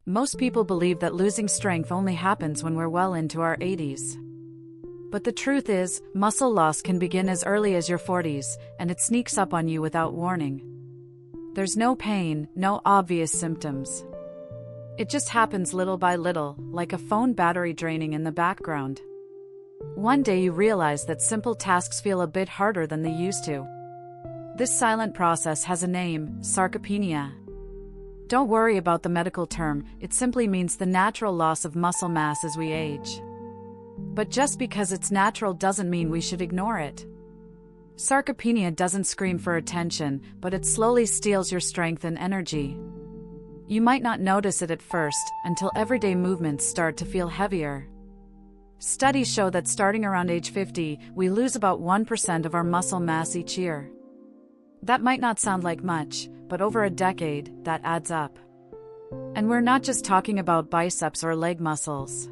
Most people believe that losing strength only happens when we're well into our 80s. But the truth is, muscle loss can begin as early as your 40s, and it sneaks up on you without warning. There's no pain, no obvious symptoms. It just happens little by little, like a phone battery draining in the background. One day you realize that simple tasks feel a bit harder than they used to. This silent process has a name: sarcopenia. Don't worry about the medical term, it simply means the natural loss of muscle mass as we age. But just because it's natural doesn't mean we should ignore it. Sarcopenia doesn't scream for attention, but it slowly steals your strength and energy. You might not notice it at first, until everyday movements start to feel heavier. Studies show that starting around age 50, we lose about 1% of our muscle mass each year. That might not sound like much, but over a decade, that adds up. And we're not just talking about biceps or leg muscles.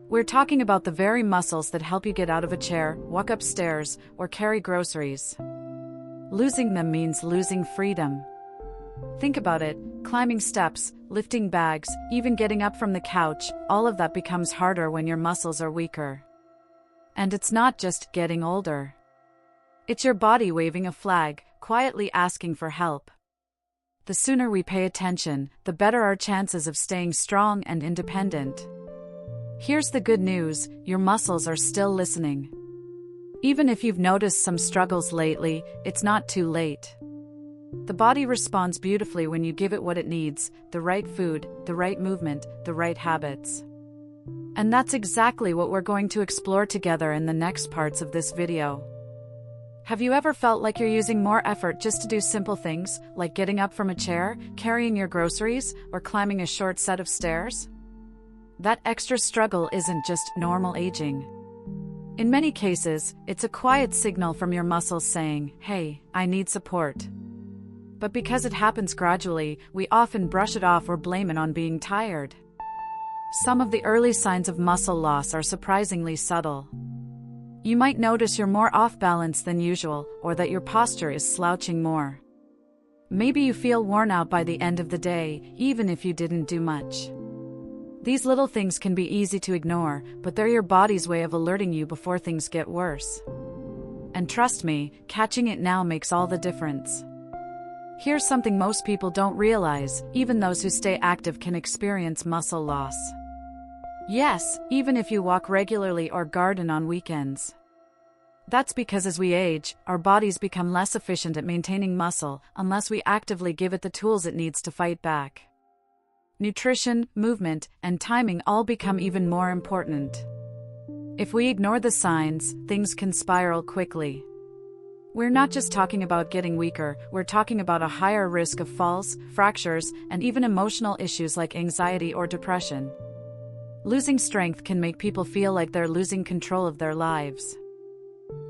We're talking about the very muscles that help you get out of a chair, walk upstairs, or carry groceries. Losing them means losing freedom. Think about it: climbing steps, lifting bags, even getting up from the couch, all of that becomes harder when your muscles are weaker. And it's not just getting older. It's your body waving a flag, quietly asking for help. The sooner we pay attention, the better our chances of staying strong and independent. Here's the good news: your muscles are still listening. Even if you've noticed some struggles lately, it's not too late. The body responds beautifully when you give it what it needs: the right food, the right movement, the right habits. And that's exactly what we're going to explore together in the next parts of this video. Have you ever felt like you're using more effort just to do simple things, like getting up from a chair, carrying your groceries, or climbing a short set of stairs? That extra struggle isn't just normal aging. In many cases, it's a quiet signal from your muscles saying, "Hey, I need support." But because it happens gradually, we often brush it off or blame it on being tired. Some of the early signs of muscle loss are surprisingly subtle. You might notice you're more off balance than usual, or that your posture is slouching more. Maybe you feel worn out by the end of the day, even if you didn't do much. These little things can be easy to ignore, but they're your body's way of alerting you before things get worse. And trust me, catching it now makes all the difference. Here's something most people don't realize: even those who stay active can experience muscle loss. Yes, even if you walk regularly or garden on weekends. That's because as we age, our bodies become less efficient at maintaining muscle unless we actively give it the tools it needs to fight back. Nutrition, movement, and timing all become even more important. If we ignore the signs, things can spiral quickly. We're not just talking about getting weaker, we're talking about a higher risk of falls, fractures, and even emotional issues like anxiety or depression. Losing strength can make people feel like they're losing control of their lives.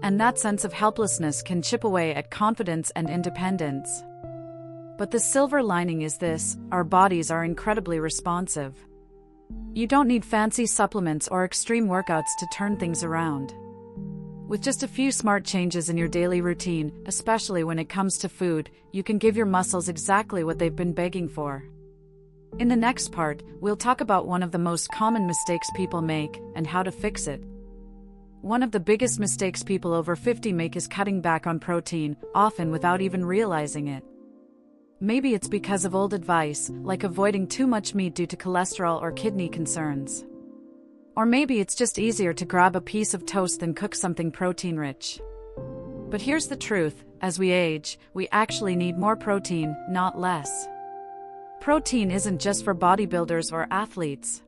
And that sense of helplessness can chip away at confidence and independence. But the silver lining is this: our bodies are incredibly responsive. You don't need fancy supplements or extreme workouts to turn things around. With just a few smart changes in your daily routine, especially when it comes to food, you can give your muscles exactly what they've been begging for. In the next part, we'll talk about one of the most common mistakes people make, and how to fix it. One of the biggest mistakes people over 50 make is cutting back on protein, often without even realizing it. Maybe it's because of old advice, like avoiding too much meat due to cholesterol or kidney concerns. Or maybe it's just easier to grab a piece of toast than cook something protein-rich. But here's the truth: as we age, we actually need more protein, not less. Protein isn't just for bodybuilders or athletes.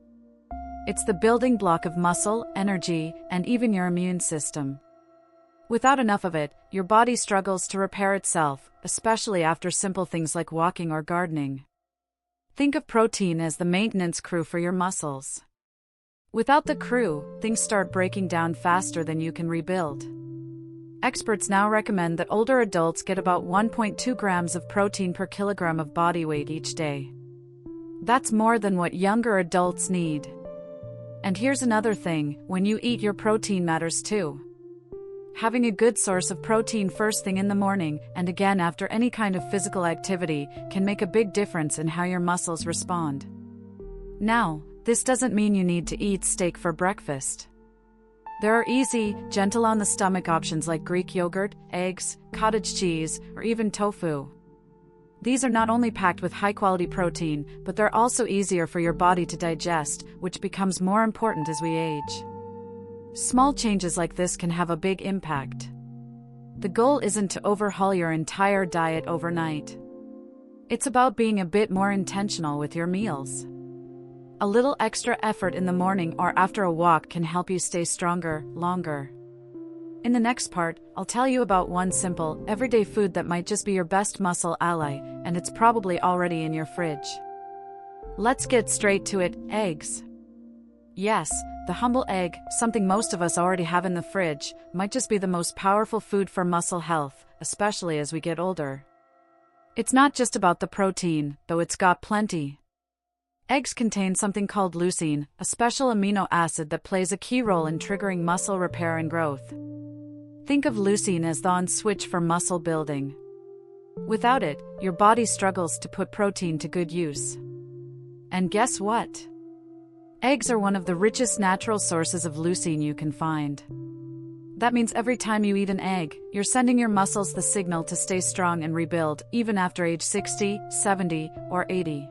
It's the building block of muscle, energy, and even your immune system. Without enough of it, your body struggles to repair itself, especially after simple things like walking or gardening. Think of protein as the maintenance crew for your muscles. Without the crew, things start breaking down faster than you can rebuild. Experts now recommend that older adults get about 1.2 grams of protein per kilogram of body weight each day. That's more than what younger adults need. And here's another thing: when you eat, your protein matters too. Having a good source of protein first thing in the morning, and again after any kind of physical activity, can make a big difference in how your muscles respond. Now, this doesn't mean you need to eat steak for breakfast. There are easy, gentle on the stomach options like Greek yogurt, eggs, cottage cheese, or even tofu. These are not only packed with high-quality protein, but they're also easier for your body to digest, which becomes more important as we age. Small changes like this can have a big impact. The goal isn't to overhaul your entire diet overnight. It's about being a bit more intentional with your meals. A little extra effort in the morning or after a walk can help you stay stronger, longer. In the next part, I'll tell you about one simple, everyday food that might just be your best muscle ally, and it's probably already in your fridge. Let's get straight to it, eggs. Yes, the humble egg, something most of us already have in the fridge, might just be the most powerful food for muscle health, especially as we get older. It's not just about the protein, though it's got plenty. Eggs contain something called leucine, a special amino acid that plays a key role in triggering muscle repair and growth. Think of leucine as the on switch for muscle building. Without it, your body struggles to put protein to good use. And guess what? Eggs are one of the richest natural sources of leucine you can find. That means every time you eat an egg, you're sending your muscles the signal to stay strong and rebuild, even after age 60, 70, or 80.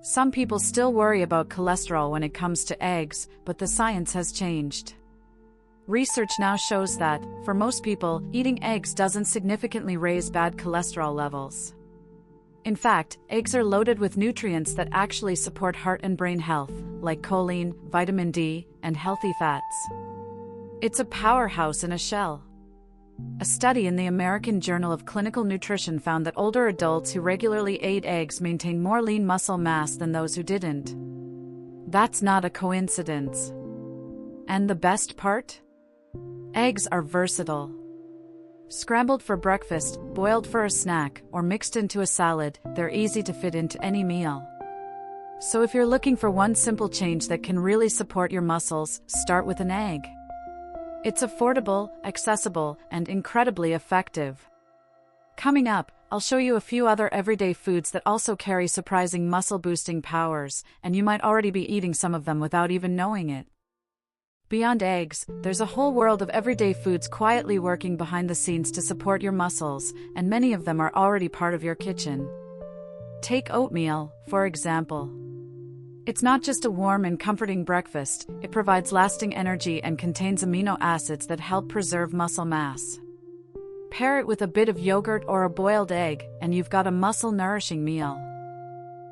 Some people still worry about cholesterol when it comes to eggs, but the science has changed. Research now shows that, for most people, eating eggs doesn't significantly raise bad cholesterol levels. In fact, eggs are loaded with nutrients that actually support heart and brain health, like choline, vitamin D, and healthy fats. It's a powerhouse in a shell. A study in the American Journal of Clinical Nutrition found that older adults who regularly ate eggs maintained more lean muscle mass than those who didn't. That's not a coincidence. And the best part? Eggs are versatile. Scrambled for breakfast, boiled for a snack, or mixed into a salad, they're easy to fit into any meal. So if you're looking for one simple change that can really support your muscles, start with an egg. It's affordable, accessible, and incredibly effective. Coming up, I'll show you a few other everyday foods that also carry surprising muscle-boosting powers, and you might already be eating some of them without even knowing it. Beyond eggs, there's a whole world of everyday foods quietly working behind the scenes to support your muscles, and many of them are already part of your kitchen. Take oatmeal, for example. It's not just a warm and comforting breakfast, it provides lasting energy and contains amino acids that help preserve muscle mass. Pair it with a bit of yogurt or a boiled egg, and you've got a muscle-nourishing meal.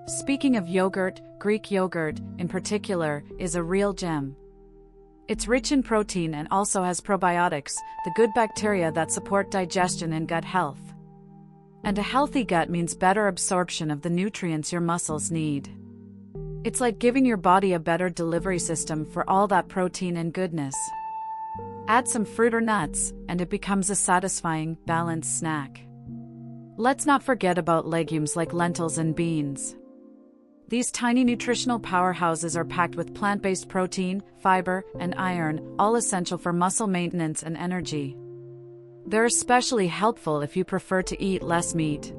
Speaking of yogurt, Greek yogurt, in particular, is a real gem. It's rich in protein and also has probiotics, the good bacteria that support digestion and gut health. And a healthy gut means better absorption of the nutrients your muscles need. It's like giving your body a better delivery system for all that protein and goodness. Add some fruit or nuts, and it becomes a satisfying, balanced snack. Let's not forget about legumes like lentils and beans. These tiny nutritional powerhouses are packed with plant-based protein, fiber, and iron, all essential for muscle maintenance and energy. They're especially helpful if you prefer to eat less meat.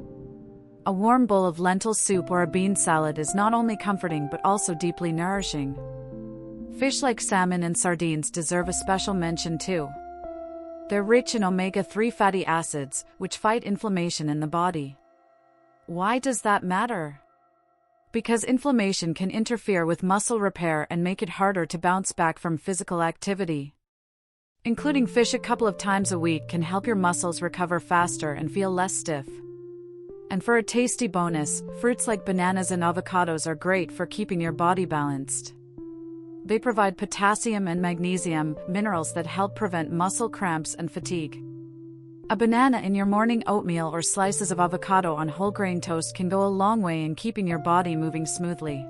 A warm bowl of lentil soup or a bean salad is not only comforting but also deeply nourishing. Fish like salmon and sardines deserve a special mention too. They're rich in omega-3 fatty acids, which fight inflammation in the body. Why does that matter? Because inflammation can interfere with muscle repair and make it harder to bounce back from physical activity. Including fish a couple of times a week can help your muscles recover faster and feel less stiff. And for a tasty bonus, fruits like bananas and avocados are great for keeping your body balanced. They provide potassium and magnesium, minerals that help prevent muscle cramps and fatigue. A banana in your morning oatmeal or slices of avocado on whole grain toast can go a long way in keeping your body moving smoothly.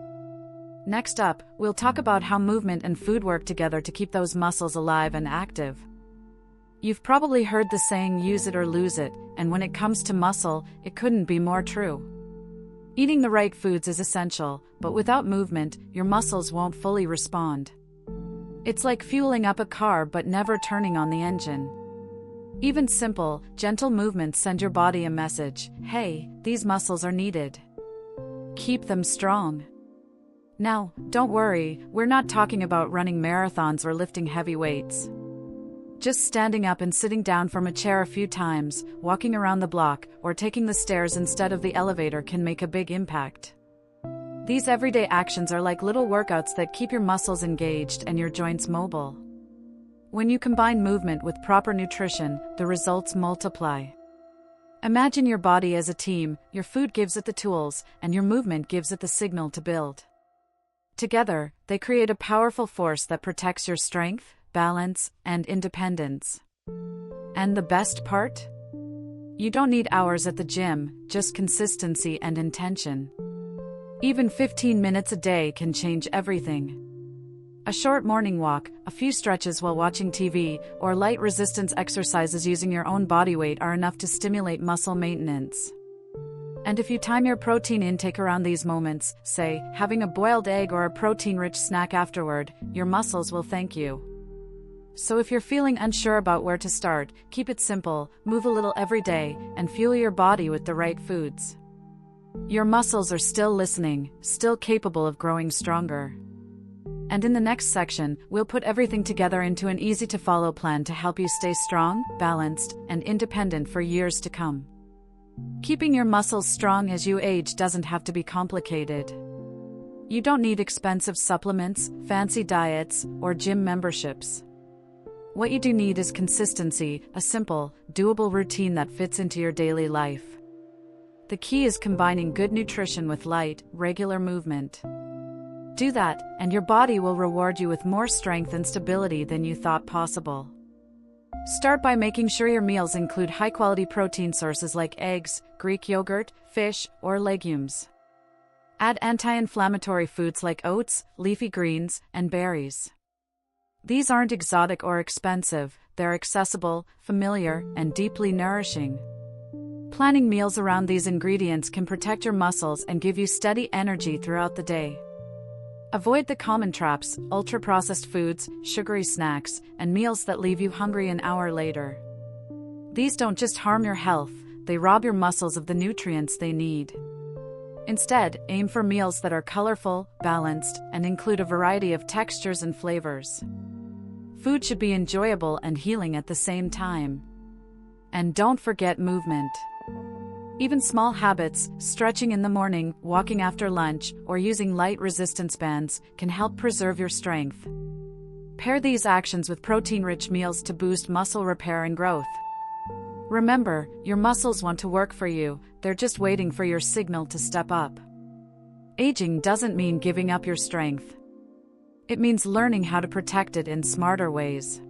Next up, we'll talk about how movement and food work together to keep those muscles alive and active. You've probably heard the saying use it or lose it, and when it comes to muscle, it couldn't be more true. Eating the right foods is essential, but without movement, your muscles won't fully respond. It's like fueling up a car but never turning on the engine. Even simple, gentle movements send your body a message: hey, these muscles are needed. Keep them strong. Now, don't worry, we're not talking about running marathons or lifting heavy weights. Just standing up and sitting down from a chair a few times, walking around the block, or taking the stairs instead of the elevator can make a big impact. These everyday actions are like little workouts that keep your muscles engaged and your joints mobile. When you combine movement with proper nutrition, the results multiply. Imagine your body as a team, your food gives it the tools, and your movement gives it the signal to build. Together, they create a powerful force that protects your strength, balance, and independence. And the best part? You don't need hours at the gym, just consistency and intention. Even 15 minutes a day can change everything. A short morning walk, a few stretches while watching TV, or light resistance exercises using your own body weight are enough to stimulate muscle maintenance. And if you time your protein intake around these moments, say, having a boiled egg or a protein-rich snack afterward, your muscles will thank you. So if you're feeling unsure about where to start, keep it simple, move a little every day, and fuel your body with the right foods. Your muscles are still listening, still capable of growing stronger. And in the next section, we'll put everything together into an easy-to-follow plan to help you stay strong, balanced, and independent for years to come. Keeping your muscles strong as you age doesn't have to be complicated. You don't need expensive supplements, fancy diets, or gym memberships. What you do need is consistency, a simple, doable routine that fits into your daily life. The key is combining good nutrition with light, regular movement. Do that, and your body will reward you with more strength and stability than you thought possible. Start by making sure your meals include high-quality protein sources like eggs, Greek yogurt, fish, or legumes. Add anti-inflammatory foods like oats, leafy greens, and berries. These aren't exotic or expensive, they're accessible, familiar, and deeply nourishing. Planning meals around these ingredients can protect your muscles and give you steady energy throughout the day. Avoid the common traps, ultra-processed foods, sugary snacks, and meals that leave you hungry an hour later. These don't just harm your health, they rob your muscles of the nutrients they need. Instead, aim for meals that are colorful, balanced, and include a variety of textures and flavors. Food should be enjoyable and healing at the same time. And don't forget movement. Even small habits, stretching in the morning, walking after lunch, or using light resistance bands, can help preserve your strength. Pair these actions with protein-rich meals to boost muscle repair and growth. Remember, your muscles want to work for you, they're just waiting for your signal to step up. Aging doesn't mean giving up your strength. It means learning how to protect it in smarter ways.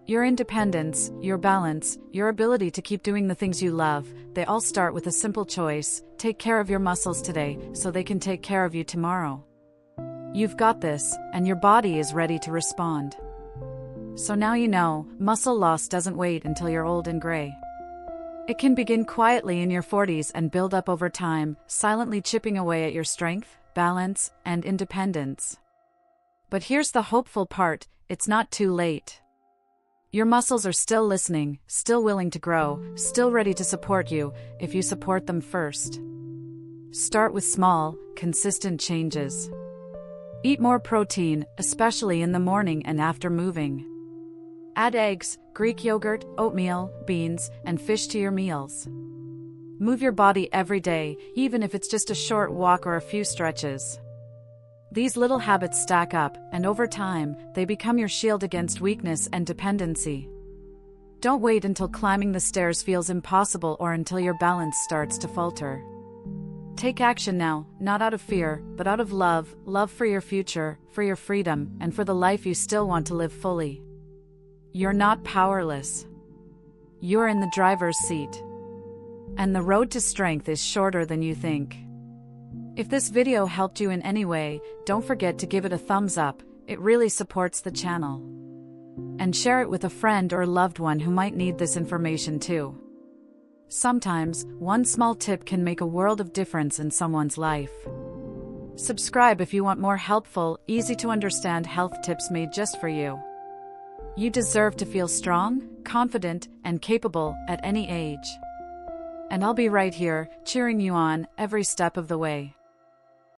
Your independence, your balance, your ability to keep doing the things you love, they all start with a simple choice: take care of your muscles today, so they can take care of you tomorrow. You've got this, and your body is ready to respond. So now you know, muscle loss doesn't wait until you're old and gray. It can begin quietly in your 40s and build up over time, silently chipping away at your strength, balance, and independence. But here's the hopeful part: it's not too late. Your muscles are still listening, still willing to grow, still ready to support you, if you support them first. Start with small, consistent changes. Eat more protein, especially in the morning and after moving. Add eggs, Greek yogurt, oatmeal, beans, and fish to your meals. Move your body every day, even if it's just a short walk or a few stretches. These little habits stack up, and over time, they become your shield against weakness and dependency. Don't wait until climbing the stairs feels impossible or until your balance starts to falter. Take action now, not out of fear, but out of love, love for your future, for your freedom, and for the life you still want to live fully. You're not powerless. You're in the driver's seat. And the road to strength is shorter than you think. If this video helped you in any way, don't forget to give it a thumbs up, it really supports the channel. And share it with a friend or loved one who might need this information too. Sometimes, one small tip can make a world of difference in someone's life. Subscribe if you want more helpful, easy-to-understand health tips made just for you. You deserve to feel strong, confident, and capable at any age. And I'll be right here, cheering you on every step of the way.